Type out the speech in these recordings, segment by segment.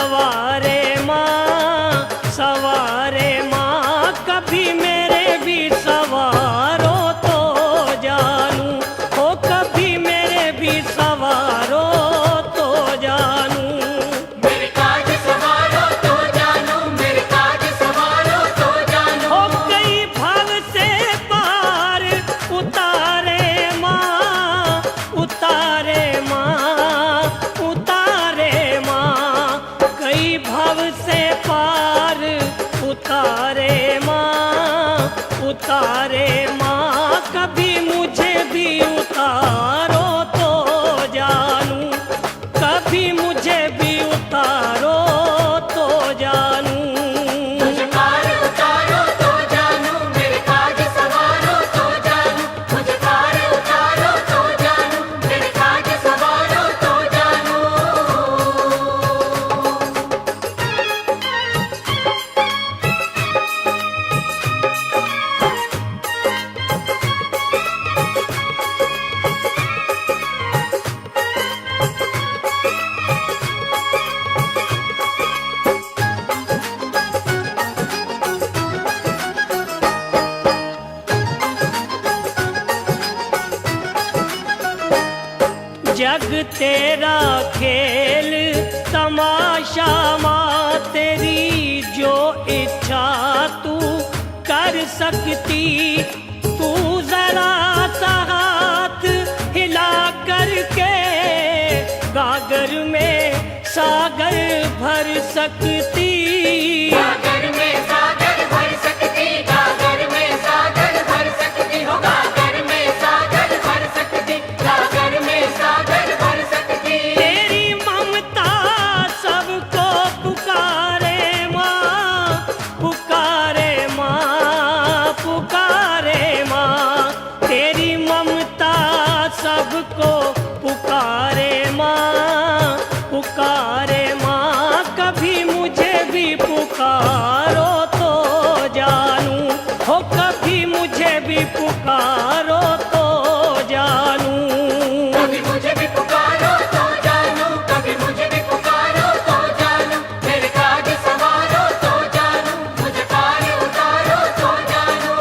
सवारे माँ, सवारे माँ, कभी मेरे भी सवारो तो जानू, हो कभी मेरे भी सवारो तो जानू। मेरे काज सवारो तो जानू, मेरे काज सवारो तो जानू। हो कई भाव से पार उतारे माँ, उतारे माँ, उतारे माँ, कई भाव से पार उतारे माँ, उतारे माँ, कभी मुझे भी उतारो तो जानू, कभी मुझे भी उतारो तो जानू। मुझे पार उतारो तो जानू, मेरे काज सवारो तो जानू। मुझे पार उतारो तो जानू, मेरे काज सवारो तो जानू। जग तेरा खेल तमाशा माँ, तेरी जो इच्छा तू कर सकती, तू जरा सा हाथ हिला करके गागर में सागर भर सकती। गागर में सागर भर सकती, गागर में सागर भर सकती हो, गागर में सागर भर सकती, गागर में सागर भर सकती। तेरी ममता सबको पुकारे माँ, पुकारे माँ, पुकारे माँ, तेरी ममता सबको पुकारे माँ, पुकारे माँ, कभी मुझे भी पुकारो तो जानू, हो कभी मुझे भी पुकारो तो जानू। कभी मुझे भी पुकारो तो जानू, कभी मुझे भी पुकारो तो जानू। मेरे काज सवारो तो जानू, मुझे पार उतारो तो जानू।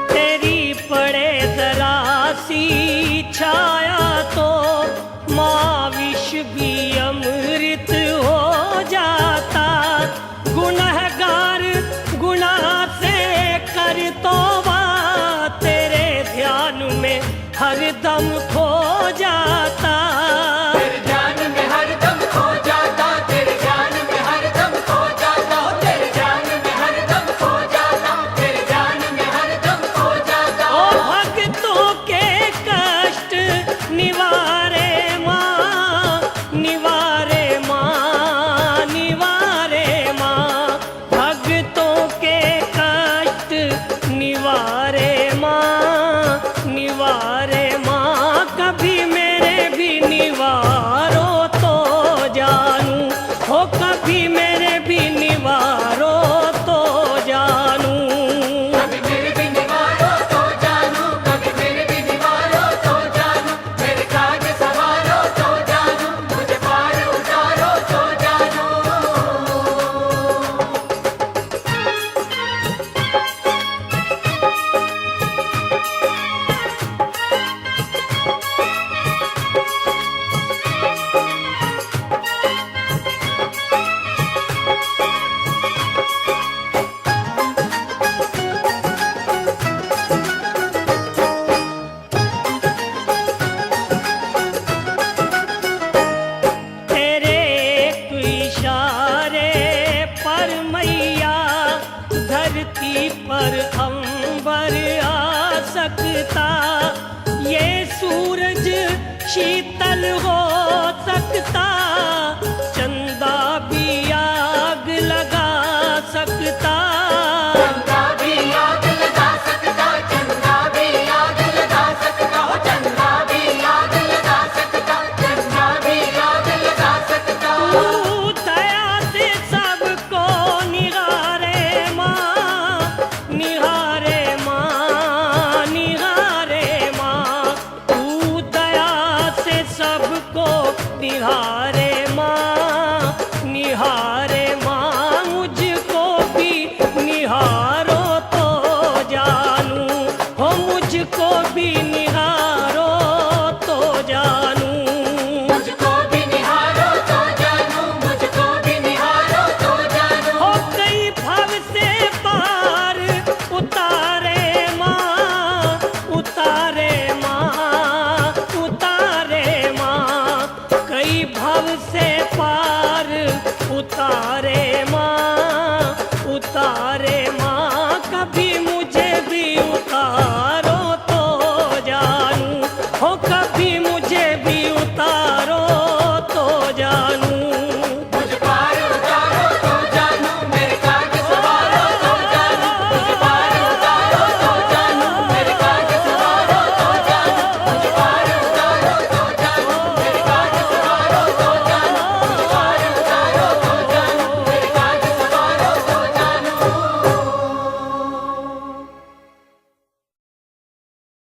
तेरी पड़े जरा सी छाया तो माँ विष भी अमृत हो जाता, गुनहगार गुनाह से कर तौबा, तेरे ध्यान में हरदम खो जाता। तेरे ध्यान में हरदम खो जाता, तेरे ध्यान में हरदम खो जाता, तेरे ध्यान में हरदम खो जाता, तेरे ध्यान में हरदम खो जाता। ओ भक्तों के कष्ट निवारे माँ, निवारे माँ, निवारे माँ, भक्तों के कष्ट निवारे माँ, निवारे माँ, कभी मेरे भी निवारो तो जानू, हो कभी मेरे भी निवारो तो जानू। कभी मेरे भी निवारो तो जानू, कभी मेरे भी निवारो तो जानू। मेरे काज सवारो तो जानू, मुझे पार उतारो तो जानू। तेरे एक इशारे पर मैया धरती पर अंबर आ सकता, ये सूरज शीतल हो सकता निहारे माँ मुझको भी निहारो तो जानू, हो मुझको भी निहारो तो जानू। मुझको भी निहारो तो जानू, मुझको भी निहारो तो जानू। हो कई भव से पार उतारे माँ, उतारे माँ, उतारे माँ, कई भव से पार उतारे माँ, उतारे माँ, कभी मुझे भी उतारो तो जानू, हो